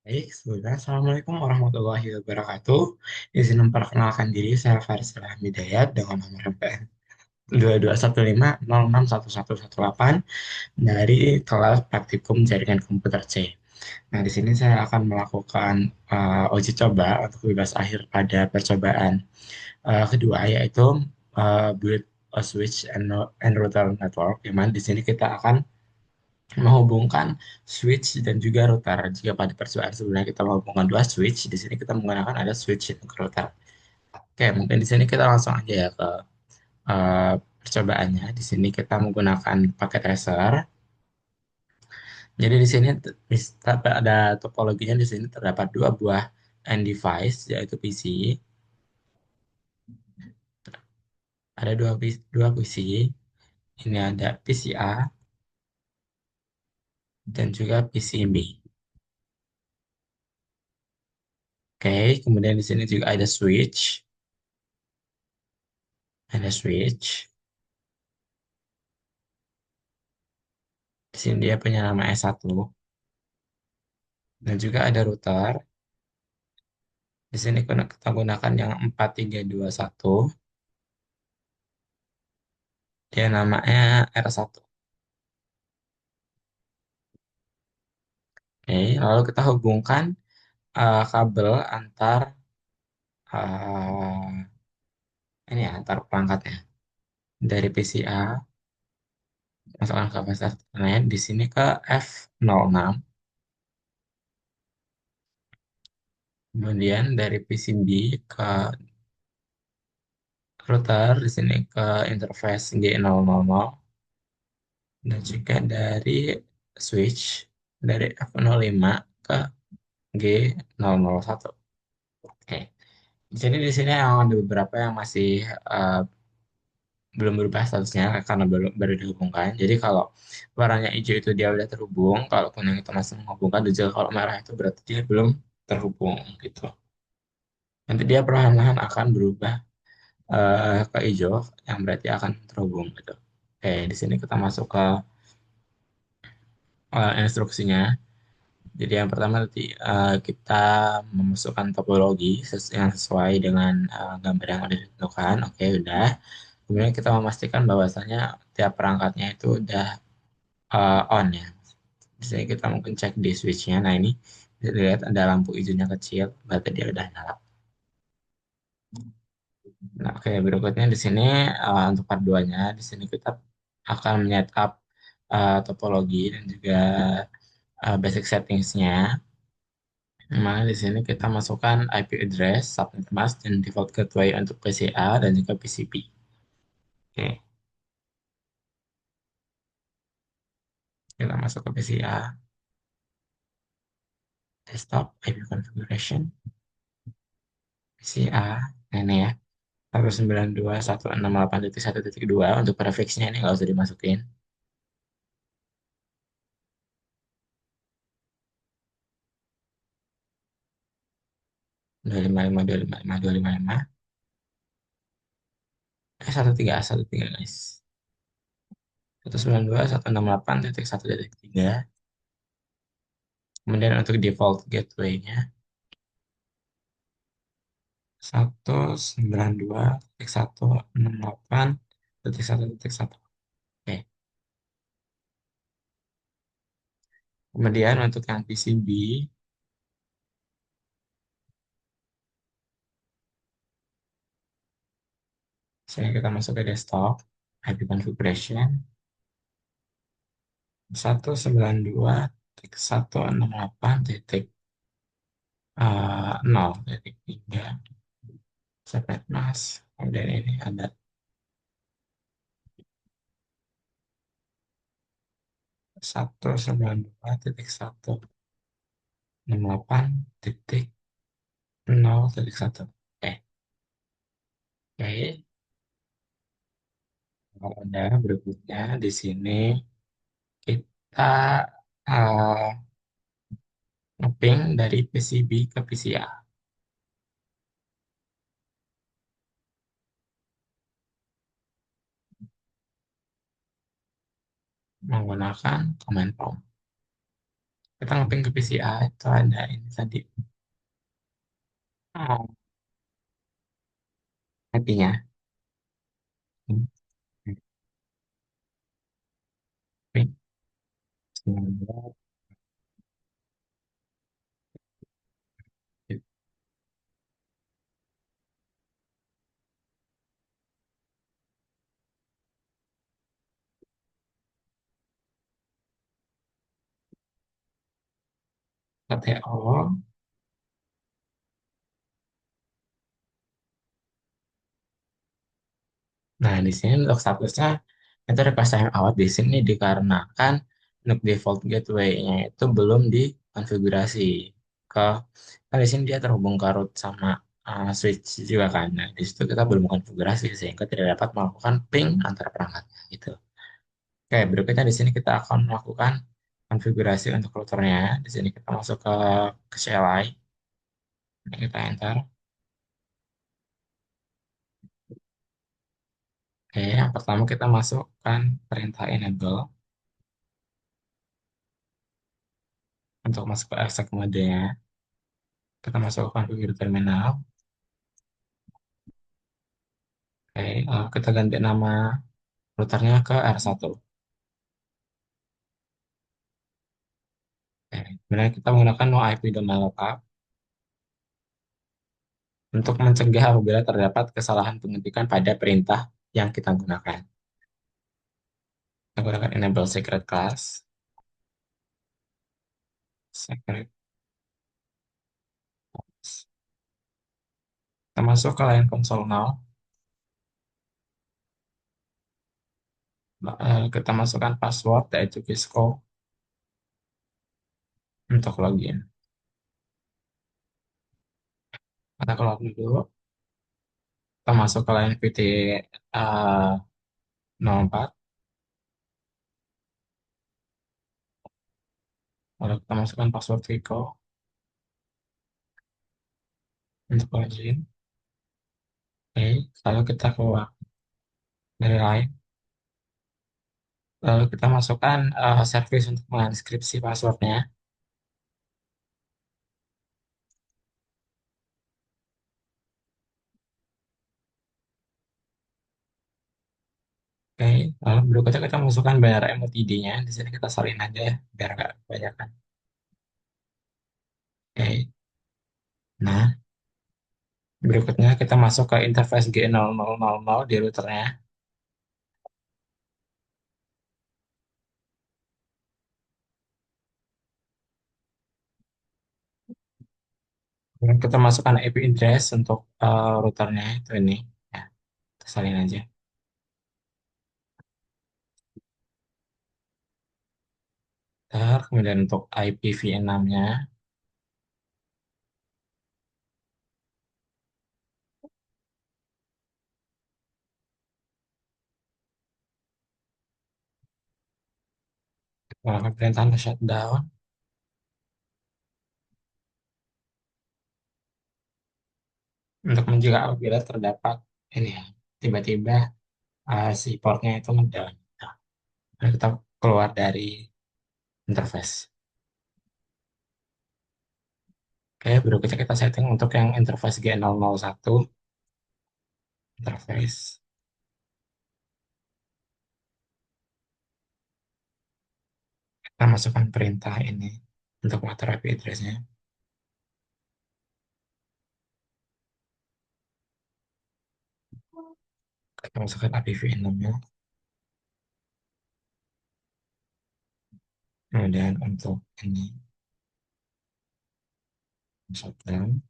Baik, sebelumnya Assalamualaikum warahmatullahi wabarakatuh. Izin memperkenalkan diri, saya Faris Ilham Hidayat dengan nomor MPN 2215061118 dari kelas Praktikum Jaringan Komputer C. Nah, di sini saya akan melakukan uji coba untuk tugas akhir pada percobaan kedua, yaitu build a switch and router network, di mana di sini kita akan menghubungkan switch dan juga router. Jika pada percobaan sebelumnya kita menghubungkan dua switch, di sini kita menggunakan ada switch dan router. Oke, mungkin di sini kita langsung aja ya ke eh, percobaannya. Di sini kita menggunakan paket tracer. Jadi di sini ada topologinya. Di sini terdapat dua buah end device, yaitu PC. Ada dua PC. Ini ada PCA dan juga PCB. Oke, kemudian di sini juga ada switch. Ada switch. Di sini dia punya nama S1. Dan juga ada router. Di sini kita gunakan yang 4321. Dia namanya R1. Oke, lalu kita hubungkan kabel antar eh, ini ya, antar perangkatnya. Dari PCA, masukkan kapasitor Ethernet di sini ke F06. Kemudian dari PCB ke router di sini ke interface G000 dan juga dari switch dari F05 ke G001. Oke. Jadi di sini ada beberapa yang masih eh, belum berubah statusnya karena baru dihubungkan. Jadi kalau warnanya hijau itu dia udah terhubung, kalau kuning itu masih menghubungkan, dan juga kalau merah itu berarti dia belum terhubung gitu. Nanti dia perlahan-lahan akan berubah ke hijau, yang berarti akan terhubung gitu. Oke, di sini kita masuk ke instruksinya. Jadi yang pertama nanti kita memasukkan topologi yang sesuai dengan gambar yang udah ditentukan. Oke, udah. Kemudian kita memastikan bahwasannya tiap perangkatnya itu udah on ya. Jadi kita mungkin cek di switchnya. Nah, ini bisa dilihat ada lampu hijaunya kecil, berarti dia udah nyala. Nah, oke, berikutnya di sini untuk part 2-nya, di sini kita akan menyetup topologi dan juga basic settingsnya. Nah, di sini kita masukkan IP address, subnet mask, dan default gateway untuk PCA dan juga PCB. Oke, kita masuk ke PCA, desktop, IP configuration, PCA, nah ini ya, 192.168.1.2 untuk prefixnya ini nggak usah dimasukin. 255, 255, 255, 13 guys. 192.168.1.3. Kemudian untuk default gateway-nya 192.168.1.1. Oke. Kemudian untuk yang PCB, saya kita masuk ke desktop, IP configuration 192.168.0.3 subnet mask. Kemudian ini ada 192.168.0.1. Oke. Kalau ada berikutnya di sini kita uh, mapping dari PCB ke PCA menggunakan command prompt. Kita ngeping ke PCI itu ada ini tadi. Oh, IP-nya. Hmm, ping 19 KTO. Nah, di sini untuk statusnya itu request time out di sini dikarenakan untuk default gateway-nya itu belum dikonfigurasi ke, kan di sini dia terhubung ke root sama switch juga kan. Nah, di situ kita belum konfigurasi sehingga tidak dapat melakukan ping antar perangkatnya gitu. Oke, berikutnya di sini kita akan melakukan konfigurasi untuk routernya. Di sini kita masuk ke CLI, kita enter. Oke, yang pertama kita masukkan perintah enable untuk masuk ke exec mode-nya. Kita masuk ke configure terminal. Oke, kita ganti nama routernya ke R1. Oke, kemudian kita menggunakan no IP domain lookup untuk mencegah apabila terdapat kesalahan pengetikan pada perintah yang kita gunakan. Kita gunakan enable secret class. Secret class. Kita masuk ke line console now. Kita masukkan password yaitu Visco untuk login. Kita keluar dulu. Kita masuk ke line VT eh, 04. Lalu kita masukkan password Vico untuk login. Oke, lalu kita keluar dari line. Lalu kita masukkan service untuk menginskripsi passwordnya. Oke, lalu berikutnya kita masukkan bayar MOTD-nya. Di sini kita salin aja ya, biar nggak kebanyakan. Oke, nah berikutnya kita masuk ke interface G0000 di routernya. Kemudian kita masukkan IP address untuk routernya itu ini. Ya, kita salin aja. Kemudian untuk IPv6-nya, kita melakukan perintah shutdown untuk mencegah apabila terdapat ini ya, tiba-tiba si portnya itu ngedown. Nah, lalu kita keluar dari interface. Oke, berikutnya kita setting untuk yang interface G001 interface. Kita masukkan perintah ini untuk mengatur IP address-nya. Kita masukkan IPv6-nya. Kemudian untuk ini shutdown.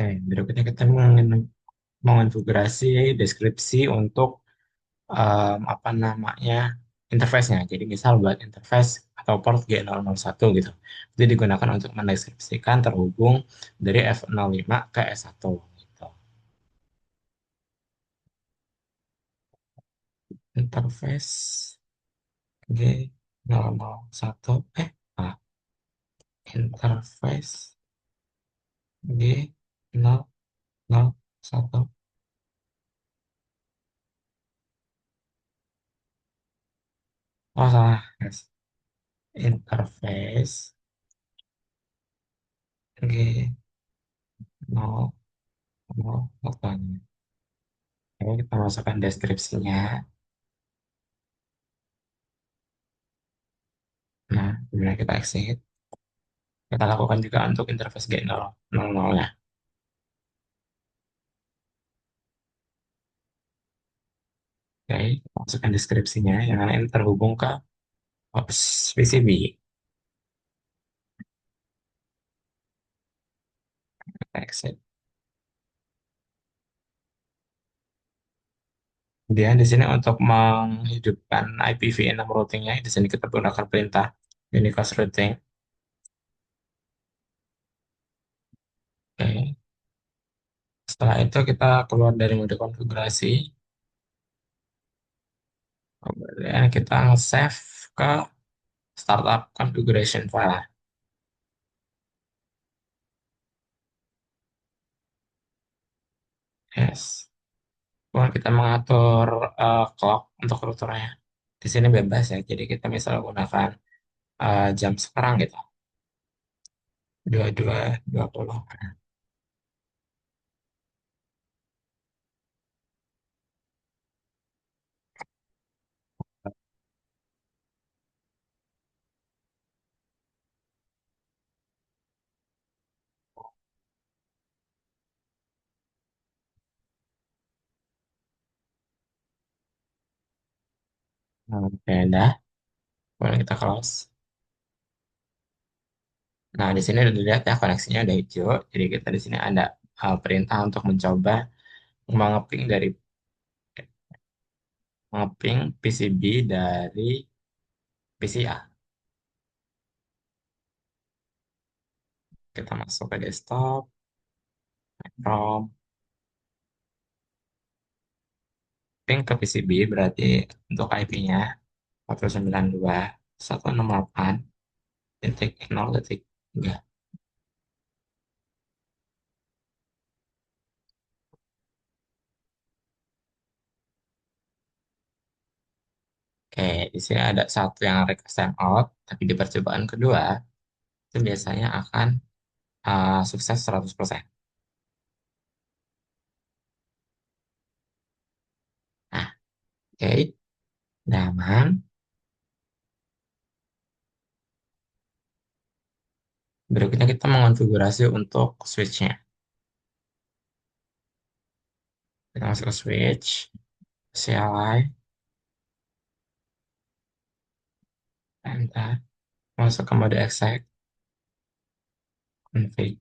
Oke, berikutnya kita mengonfigurasi deskripsi untuk apa namanya interface-nya. Jadi misal buat interface atau port G001 gitu. Itu digunakan untuk mendeskripsikan terhubung dari F05 ke S1 gitu. Interface G001 ah, interface G001 Oh salah. Yes. Interface. Oke. Nol. Nol. Fotonya. Oke, kita masukkan deskripsinya. Nah, kemudian kita exit. Kita lakukan juga untuk interface G0. 00 ya. Oke, kita masukkan deskripsinya. Yang mana ini terhubung ke PCB. Kita exit. Kemudian di sini untuk menghidupkan IPv6 routingnya, di sini kita gunakan perintah unicast routing. Oke. Setelah itu kita keluar dari mode konfigurasi. Kemudian kita nge-save ke startup configuration file. Yes. Kemudian kita mengatur clock untuk routernya. Di sini bebas ya. Jadi kita misalnya gunakan jam sekarang gitu. 22.20. Nah, oke, dah. Kemudian kita close. Nah, di sini udah dilihat ya koneksinya udah hijau. Jadi kita di sini ada perintah untuk mencoba mengeping dari mengeping PCB dari PCA. Kita masuk ke desktop, Chrome, ping ke PCB berarti untuk IP-nya 192.168.0.3. Oke, di sini ada satu yang request timeout, tapi di percobaan kedua itu biasanya akan sukses 100%. Nah, oke, nyaman. Berikutnya kita mengonfigurasi untuk switch-nya. Kita masuk ke switch, CLI, enter, masuk ke mode exec, config.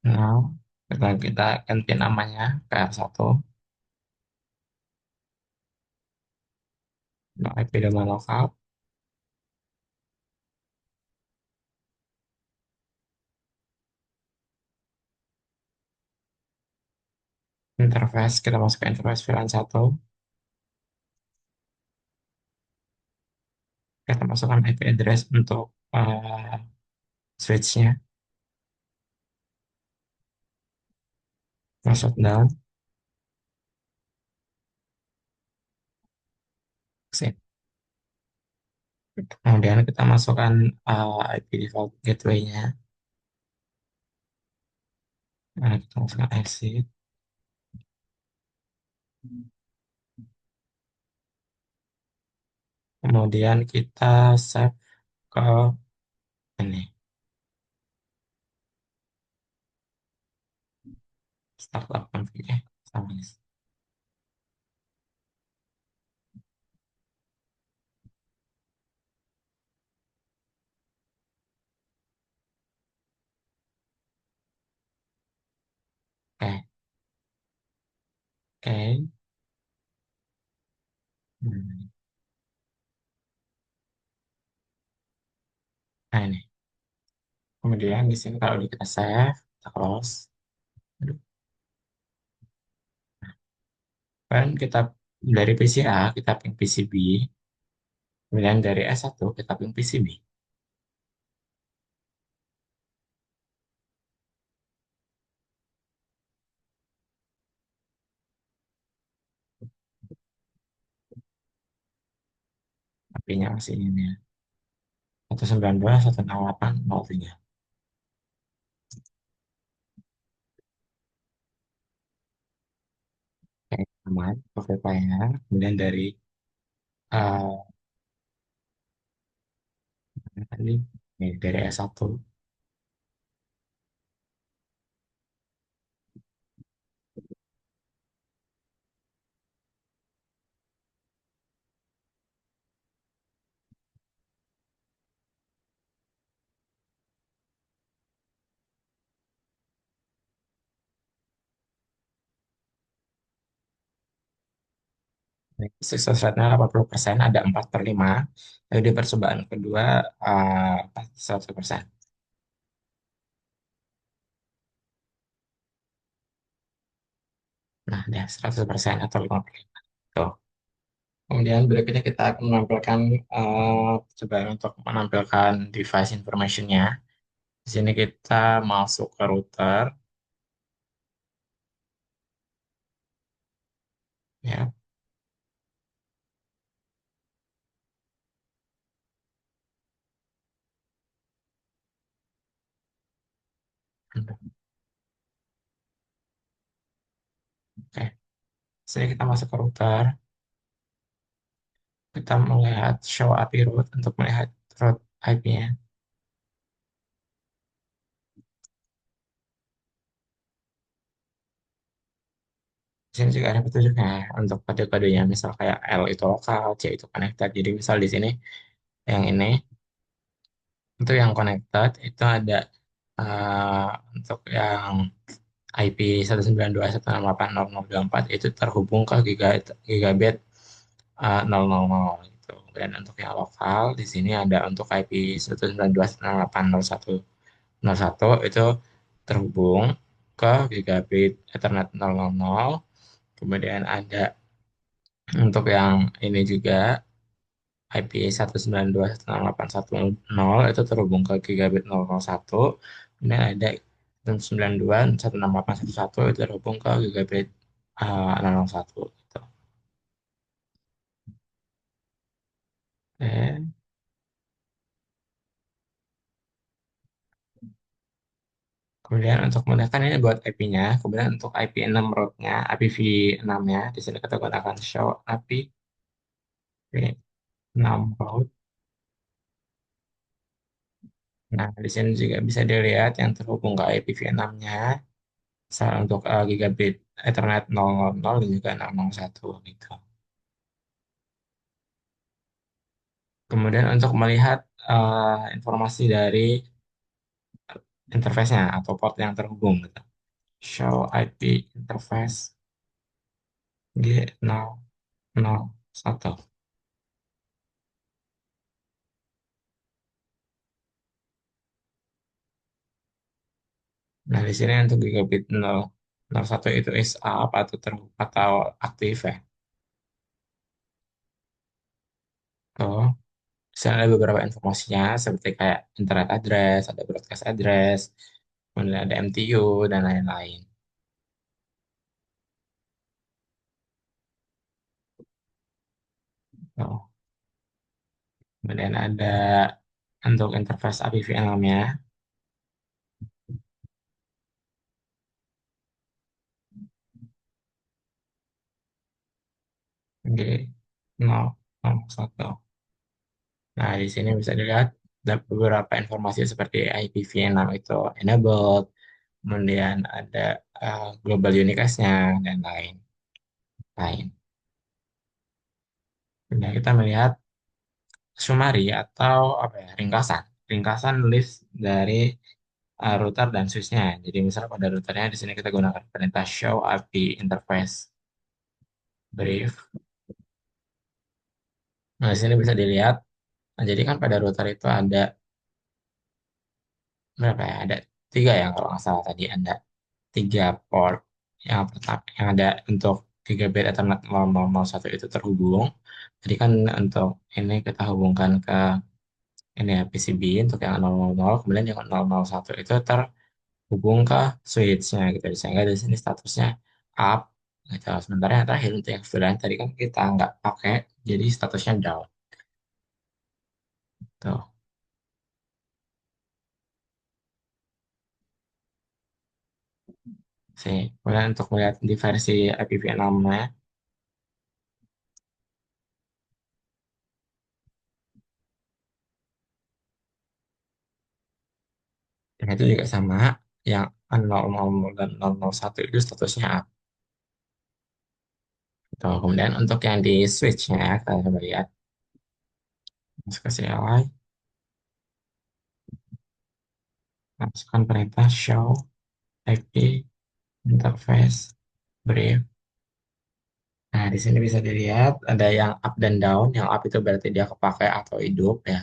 Now, kita ganti namanya ke R1, IP domain lokal. Interface, kita masuk ke interface VLAN 1. Kita masukkan IP address untuk switch-nya. Masuk down, exit. Kemudian kita masukkan IP default gateway-nya. Nah, kita masukkan exit. Kemudian kita save ke ini, startup config. Sama ini. Oke, oke. Hmm. Nah, ini. Kemudian di sini kalau kita save, kita close. Aduh. Kan kita dari PCA kita ping PCB, kemudian dari S1 kita ping PCB. IP-nya masih ini ya. 192.168.03. Oke, aman. Oke, file-nya. Kemudian dari uh, mana tadi, ini dari S1. Sukses rate-nya 80%, ada 4/5. Lalu di percobaan kedua, 100%. Nah, dia 100% atau 50%. Tuh. Kemudian berikutnya kita akan menampilkan, coba untuk menampilkan device information-nya. Di sini kita masuk ke router, ya. Oke, sini kita masuk ke router, kita melihat show API route untuk melihat route IP-nya. Di sini juga ada petunjuknya untuk kode-kodenya, misal kayak L itu lokal, C itu connected. Jadi misal di sini yang ini, untuk yang connected itu ada, untuk yang IP 192.168.0.024 itu terhubung ke gigabit 000 gitu. Dan untuk yang lokal di sini ada untuk IP 192.168.0.1.0.1 itu terhubung ke gigabit Ethernet 000. Kemudian ada untuk yang ini juga IP 192.168.1.0 itu terhubung ke gigabit 001. Kemudian ada 192.168.1.1 itu terhubung ke gigabit 001 gitu. Oke. Kemudian untuk menggunakan ini buat IP-nya, kemudian untuk IP6 route-nya, IPv6-nya, di sini kita gunakan show IPv6 route. Nah, di sini juga bisa dilihat yang terhubung ke IPv6-nya, misalnya untuk gigabit Ethernet 000 dan juga 001 gitu. Kemudian untuk melihat informasi dari interface-nya atau port yang terhubung gitu. Show IP interface G001. Nah, di sini untuk gigabit 001 itu is up atau atau aktif ya. Oh, di sana ada beberapa informasinya seperti kayak internet address, ada broadcast address, kemudian ada MTU dan lain-lain. Oh, kemudian ada untuk interface APVM-nya, G001. Nah, di sini bisa dilihat ada beberapa informasi seperti IPv6 itu enabled, kemudian ada global unicast-nya dan lain-lain. Nah, kita melihat summary atau apa ya, ringkasan list dari router dan switch-nya. Jadi misalnya pada routernya di sini kita gunakan perintah show IP interface brief. Nah, di sini bisa dilihat. Nah, jadi kan pada router itu ada berapa ya? Ada tiga ya kalau nggak salah tadi, ada tiga port. Yang pertama yang ada untuk gigabit Ethernet 0001 itu terhubung. Jadi kan untuk ini kita hubungkan ke ini ya PCB untuk yang 000, kemudian yang 001 itu terhubung ke switch-nya gitu. Sehingga di sini statusnya up gitu. Sementara yang terakhir untuk yang VLAN tadi kan kita nggak pakai, jadi statusnya down. Tuh, sih. Kemudian untuk melihat di versi IPv6-nya, yang itu juga sama, yang 000 dan 001 itu statusnya up. Tuh, kemudian untuk yang di switch-nya, kalian coba lihat, masuk ke CLI, masukkan perintah show IP interface brief. Nah, di sini bisa dilihat ada yang up dan down. Yang up itu berarti dia kepakai atau hidup ya.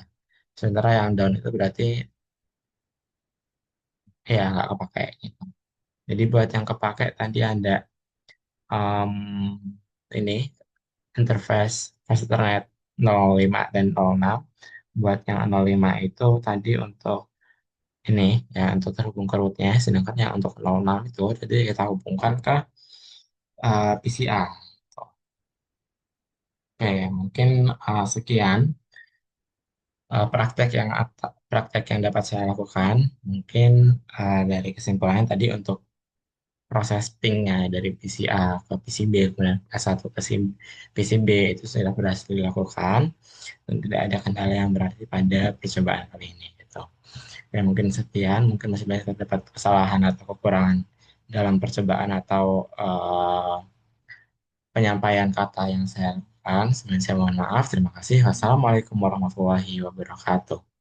Sementara yang down itu berarti ya nggak kepakai gitu. Jadi buat yang kepakai tadi ada um, ini interface fast Ethernet 05 dan 06. Buat yang 05 itu tadi untuk ini ya untuk terhubung ke rootnya, sedangkan yang untuk 06 itu jadi kita hubungkan ke PCA. Oke, mungkin sekian praktek yang dapat saya lakukan. Mungkin dari kesimpulannya tadi untuk proses pingnya dari PCA ke PCB kemudian S1 ke PCB itu sudah berhasil dilakukan dan tidak ada kendala yang berarti pada percobaan kali ini gitu. Ya mungkin sekian, mungkin masih banyak terdapat kesalahan atau kekurangan dalam percobaan atau penyampaian kata yang saya lakukan. Sebelumnya saya mohon maaf. Terima kasih. Wassalamualaikum warahmatullahi wabarakatuh.